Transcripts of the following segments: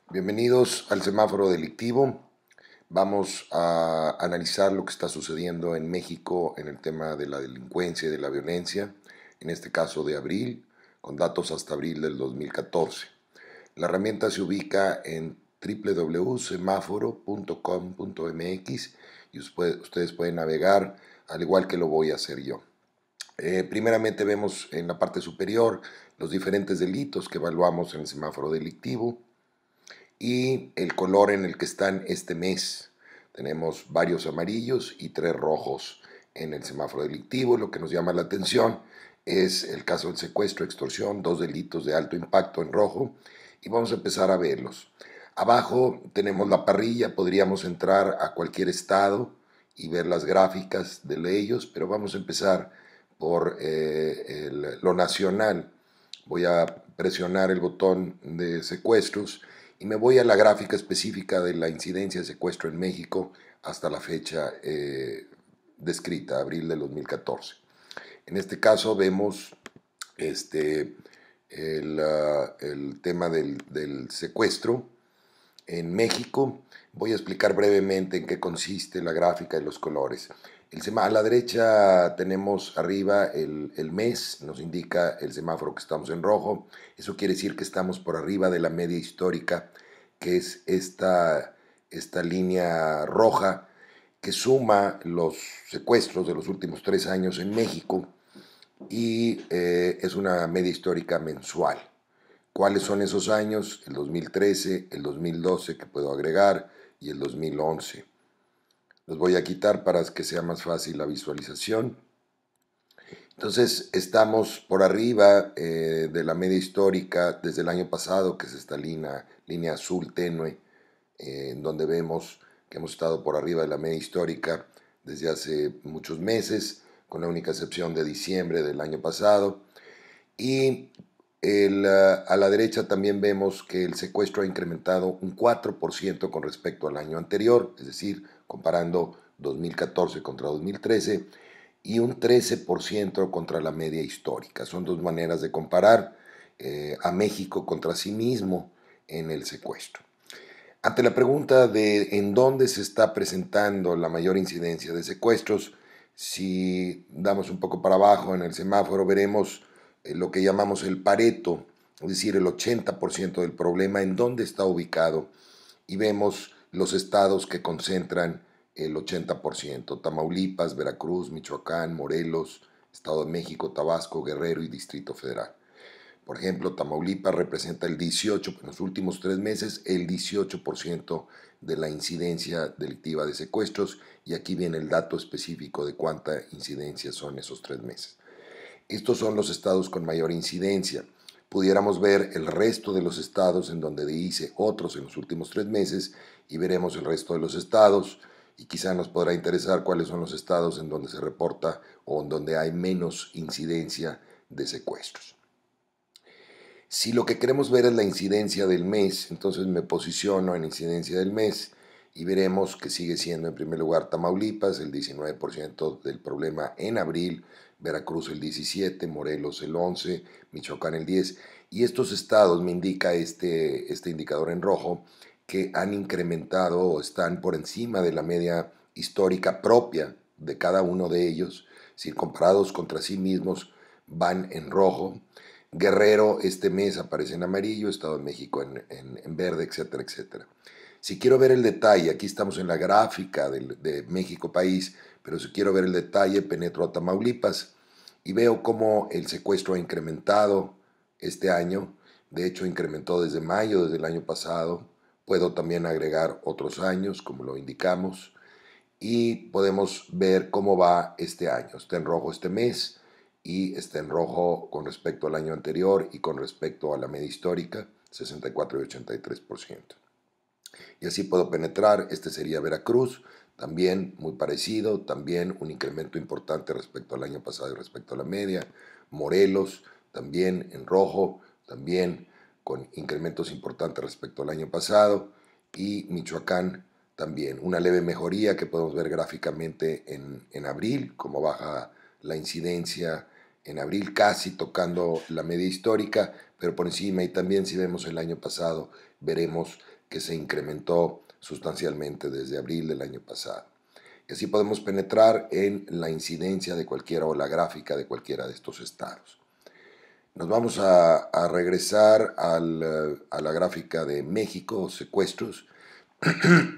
Bienvenidos al semáforo delictivo. Vamos a analizar lo que está sucediendo en México en el tema de la delincuencia y de la violencia, en este caso de abril, con datos hasta abril del 2014. La herramienta se ubica en www.semáforo.com.mx y ustedes pueden navegar al igual que lo voy a hacer yo. Primeramente vemos en la parte superior los diferentes delitos que evaluamos en el semáforo delictivo y el color en el que están este mes. Tenemos varios amarillos y 3 rojos en el semáforo delictivo. Lo que nos llama la atención es el caso del secuestro, extorsión, 2 delitos de alto impacto en rojo, y vamos a empezar a verlos. Abajo tenemos la parrilla, podríamos entrar a cualquier estado y ver las gráficas de ellos, pero vamos a empezar por lo nacional. Voy a presionar el botón de secuestros y me voy a la gráfica específica de la incidencia de secuestro en México hasta la fecha descrita, abril del 2014. En este caso vemos el tema del secuestro en México. Voy a explicar brevemente en qué consiste la gráfica de los colores. A la derecha tenemos arriba el mes, nos indica el semáforo que estamos en rojo. Eso quiere decir que estamos por arriba de la media histórica, que es esta línea roja que suma los secuestros de los últimos 3 años en México y es una media histórica mensual. ¿Cuáles son esos años? El 2013, el 2012 que puedo agregar y el 2011. Los voy a quitar para que sea más fácil la visualización. Entonces estamos por arriba de la media histórica desde el año pasado, que es esta línea azul tenue, en donde vemos que hemos estado por arriba de la media histórica desde hace muchos meses, con la única excepción de diciembre del año pasado. Y a la derecha también vemos que el secuestro ha incrementado un 4% con respecto al año anterior, es decir, comparando 2014 contra 2013, y un 13% contra la media histórica. Son dos maneras de comparar a México contra sí mismo en el secuestro. Ante la pregunta de en dónde se está presentando la mayor incidencia de secuestros, si damos un poco para abajo en el semáforo, veremos lo que llamamos el Pareto, es decir, el 80% del problema, en dónde está ubicado, y vemos los estados que concentran el 80%, Tamaulipas, Veracruz, Michoacán, Morelos, Estado de México, Tabasco, Guerrero y Distrito Federal. Por ejemplo, Tamaulipas representa el 18, en los últimos 3 meses, el 18% de la incidencia delictiva de secuestros, y aquí viene el dato específico de cuánta incidencia son esos 3 meses. Estos son los estados con mayor incidencia. Pudiéramos ver el resto de los estados en donde dice otros en los últimos 3 meses y veremos el resto de los estados y quizá nos podrá interesar cuáles son los estados en donde se reporta o en donde hay menos incidencia de secuestros. Si lo que queremos ver es la incidencia del mes, entonces me posiciono en incidencia del mes y veremos que sigue siendo en primer lugar Tamaulipas, el 19% del problema en abril, Veracruz el 17%, Morelos el 11%, Michoacán el 10%, y estos estados me indica este indicador en rojo que han incrementado o están por encima de la media histórica propia de cada uno de ellos, si comparados contra sí mismos van en rojo. Guerrero este mes aparece en amarillo, Estado de México en verde, etcétera, etcétera. Si quiero ver el detalle, aquí estamos en la gráfica de México país, pero si quiero ver el detalle, penetro a Tamaulipas y veo cómo el secuestro ha incrementado este año. De hecho, incrementó desde mayo, desde el año pasado. Puedo también agregar otros años, como lo indicamos, y podemos ver cómo va este año. Está en rojo este mes y está en rojo con respecto al año anterior y con respecto a la media histórica, 64 y 83%. Y así puedo penetrar. Este sería Veracruz, también muy parecido, también un incremento importante respecto al año pasado y respecto a la media. Morelos, también en rojo, también con incrementos importantes respecto al año pasado. Y Michoacán, también una leve mejoría que podemos ver gráficamente en abril, como baja la incidencia en abril, casi tocando la media histórica, pero por encima. Y también si vemos el año pasado, veremos que se incrementó sustancialmente desde abril del año pasado. Y así podemos penetrar en la incidencia de cualquiera o la gráfica de cualquiera de estos estados. Nos vamos a regresar a la gráfica de México, secuestros,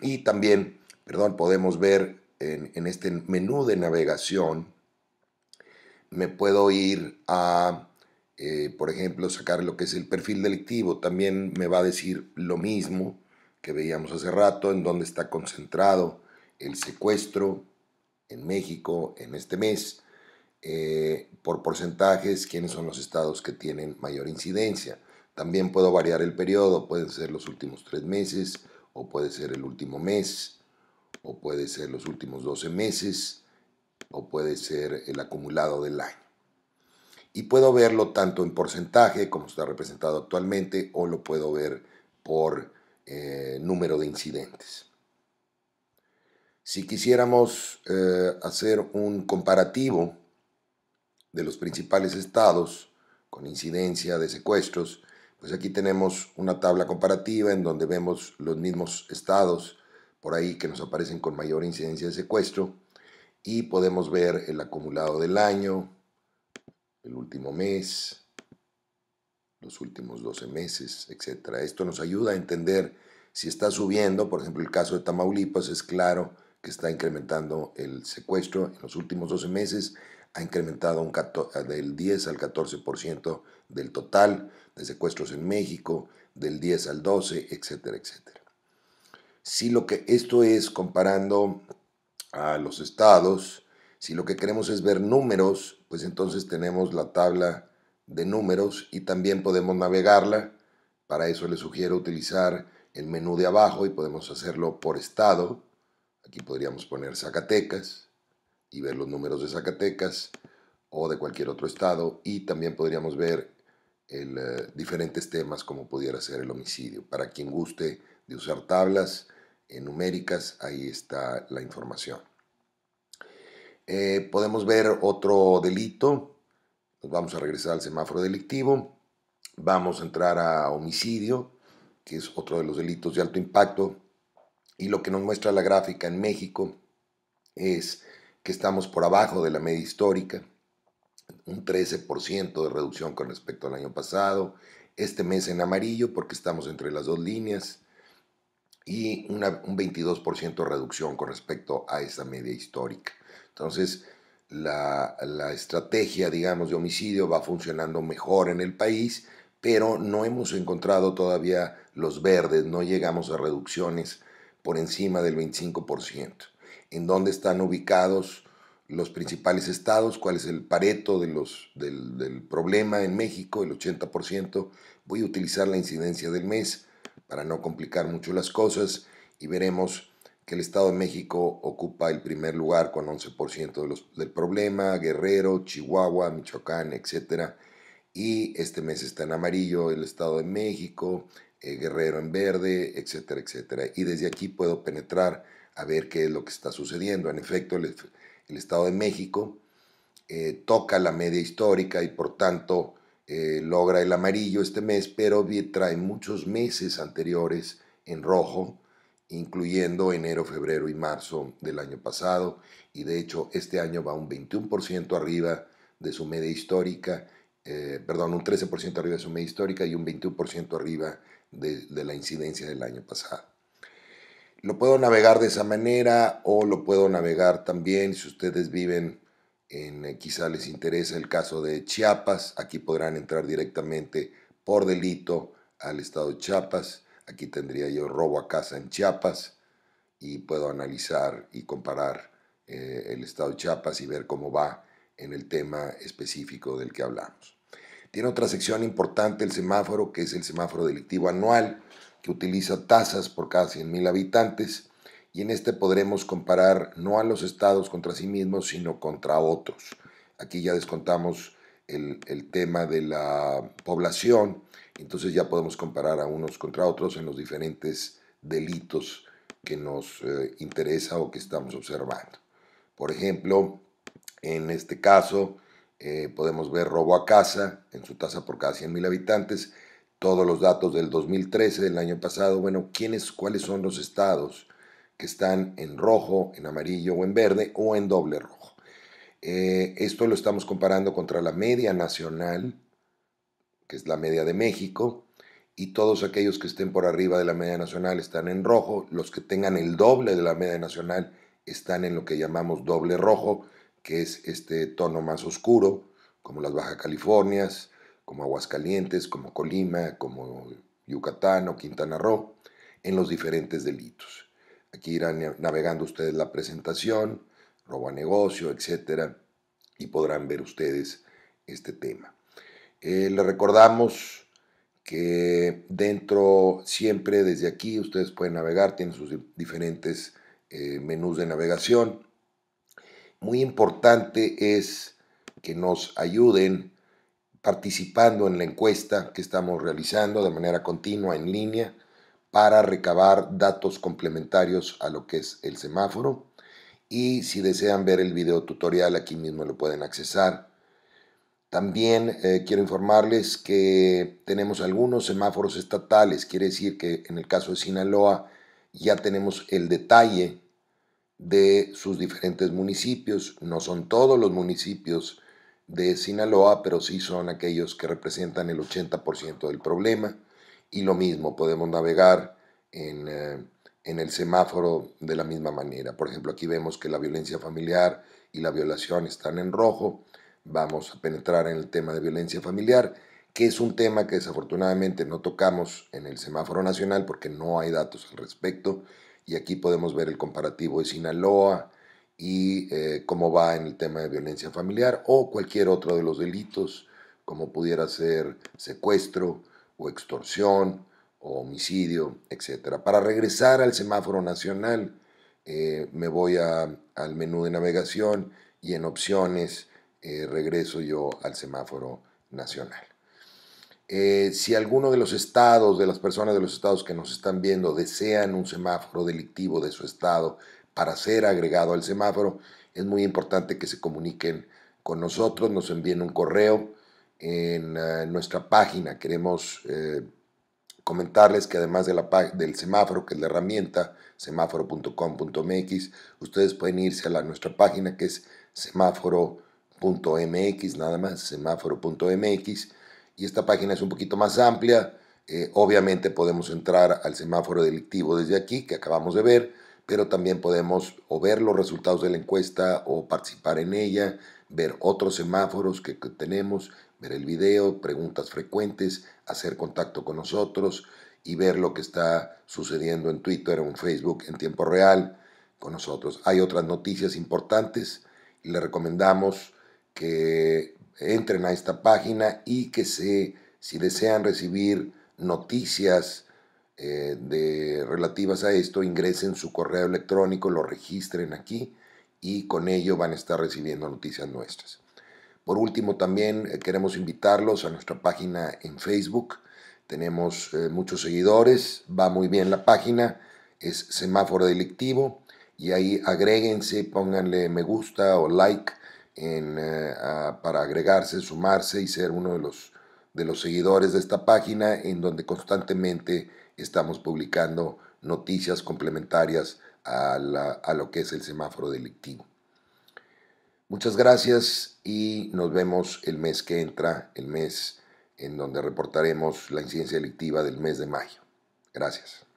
y también, perdón, podemos ver en este menú de navegación, me puedo ir a, por ejemplo, sacar lo que es el perfil delictivo. También me va a decir lo mismo que veíamos hace rato, en dónde está concentrado el secuestro en México en este mes, por porcentajes, quiénes son los estados que tienen mayor incidencia. También puedo variar el periodo, pueden ser los últimos 3 meses, o puede ser el último mes, o puede ser los últimos 12 meses, o puede ser el acumulado del año. Y puedo verlo tanto en porcentaje, como está representado actualmente, o lo puedo ver por número de incidentes. Si quisiéramos hacer un comparativo de los principales estados con incidencia de secuestros, pues aquí tenemos una tabla comparativa en donde vemos los mismos estados por ahí que nos aparecen con mayor incidencia de secuestro, y podemos ver el acumulado del año, el último mes, los últimos 12 meses, etc. Esto nos ayuda a entender si está subiendo. Por ejemplo, el caso de Tamaulipas es claro que está incrementando el secuestro en los últimos 12 meses, ha incrementado del 10 al 14% del total de secuestros en México, del 10 al 12, etcétera, etcétera. Si lo que esto es comparando a los estados, si lo que queremos es ver números, pues entonces tenemos la tabla de números y también podemos navegarla. Para eso les sugiero utilizar el menú de abajo y podemos hacerlo por estado. Aquí podríamos poner Zacatecas y ver los números de Zacatecas o de cualquier otro estado, y también podríamos ver diferentes temas como pudiera ser el homicidio. Para quien guste de usar tablas numéricas, ahí está la información. Podemos ver otro delito. Nos vamos a regresar al semáforo delictivo. Vamos a entrar a homicidio, que es otro de los delitos de alto impacto. Y lo que nos muestra la gráfica en México es que estamos por abajo de la media histórica, un 13% de reducción con respecto al año pasado. Este mes en amarillo porque estamos entre las dos líneas, y un 22% de reducción con respecto a esa media histórica. Entonces, la estrategia, digamos, de homicidio va funcionando mejor en el país, pero no hemos encontrado todavía los verdes, no llegamos a reducciones por encima del 25%. ¿En dónde están ubicados los principales estados? ¿Cuál es el pareto del problema en México? El 80%. Voy a utilizar la incidencia del mes para no complicar mucho las cosas, y veremos que el Estado de México ocupa el primer lugar con 11% del problema, Guerrero, Chihuahua, Michoacán, etc. Y este mes está en amarillo el Estado de México, Guerrero en verde, etcétera, etcétera. Y desde aquí puedo penetrar a ver qué es lo que está sucediendo. En efecto, el Estado de México toca la media histórica y por tanto logra el amarillo este mes, pero trae muchos meses anteriores en rojo, incluyendo enero, febrero y marzo del año pasado, y de hecho este año va un 21% arriba de su media histórica, perdón, un 13% arriba de su media histórica y un 21% arriba de la incidencia del año pasado. Lo puedo navegar de esa manera, o lo puedo navegar también, si ustedes viven quizá les interesa el caso de Chiapas, aquí podrán entrar directamente por delito al estado de Chiapas. Aquí tendría yo robo a casa en Chiapas y puedo analizar y comparar el estado de Chiapas y ver cómo va en el tema específico del que hablamos. Tiene otra sección importante el semáforo, que es el semáforo delictivo anual, que utiliza tasas por cada 100,000 habitantes, y en este podremos comparar no a los estados contra sí mismos, sino contra otros. Aquí ya descontamos el tema de la población, entonces ya podemos comparar a unos contra otros en los diferentes delitos que nos interesa o que estamos observando. Por ejemplo, en este caso podemos ver robo a casa en su tasa por cada 100,000 habitantes. todos los datos del 2013, del año pasado. Bueno, ¿cuáles son los estados que están en rojo, en amarillo o en verde o en doble rojo? Esto lo estamos comparando contra la media nacional, que es la media de México, y todos aquellos que estén por arriba de la media nacional están en rojo. Los que tengan el doble de la media nacional están en lo que llamamos doble rojo, que es este tono más oscuro, como las Baja Californias, como Aguascalientes, como Colima, como Yucatán o Quintana Roo, en los diferentes delitos. Aquí irán navegando ustedes la presentación, robo a negocio, etcétera, y podrán ver ustedes este tema. Les recordamos que dentro, siempre desde aquí, ustedes pueden navegar, tienen sus diferentes menús de navegación. Muy importante es que nos ayuden participando en la encuesta que estamos realizando de manera continua en línea para recabar datos complementarios a lo que es el semáforo. Y si desean ver el video tutorial, aquí mismo lo pueden accesar. También quiero informarles que tenemos algunos semáforos estatales, quiere decir que en el caso de Sinaloa ya tenemos el detalle de sus diferentes municipios. No son todos los municipios de Sinaloa, pero sí son aquellos que representan el 80% del problema. Y lo mismo, podemos navegar en el semáforo de la misma manera. Por ejemplo, aquí vemos que la violencia familiar y la violación están en rojo. Vamos a penetrar en el tema de violencia familiar, que es un tema que desafortunadamente no tocamos en el semáforo nacional porque no hay datos al respecto. Y aquí podemos ver el comparativo de Sinaloa y cómo va en el tema de violencia familiar o cualquier otro de los delitos, como pudiera ser secuestro o extorsión o homicidio, etc. Para regresar al semáforo nacional, me voy al menú de navegación y en opciones regreso yo al semáforo nacional. Si alguno de los estados, de las personas de los estados que nos están viendo desean un semáforo delictivo de su estado para ser agregado al semáforo, es muy importante que se comuniquen con nosotros, nos envíen un correo en nuestra página. Queremos comentarles que además del semáforo, que es la herramienta semáforo.com.mx, ustedes pueden irse a nuestra página que es semáforo.mx, nada más, semáforo.mx, y esta página es un poquito más amplia. Obviamente podemos entrar al semáforo delictivo desde aquí, que acabamos de ver, pero también podemos o ver los resultados de la encuesta o participar en ella, ver otros semáforos que tenemos, ver el video, preguntas frecuentes, hacer contacto con nosotros y ver lo que está sucediendo en Twitter o en Facebook en tiempo real con nosotros. Hay otras noticias importantes y les recomendamos que entren a esta página y que si desean recibir noticias relativas a esto, ingresen su correo electrónico, lo registren aquí y con ello van a estar recibiendo noticias nuestras. Por último, también queremos invitarlos a nuestra página en Facebook. Tenemos muchos seguidores, va muy bien la página, es Semáforo Delictivo, y ahí agréguense, pónganle me gusta o like para agregarse, sumarse y ser uno de los seguidores de esta página, en donde constantemente estamos publicando noticias complementarias a lo que es el semáforo delictivo. Muchas gracias y nos vemos el mes que entra, el mes en donde reportaremos la incidencia delictiva del mes de mayo. Gracias.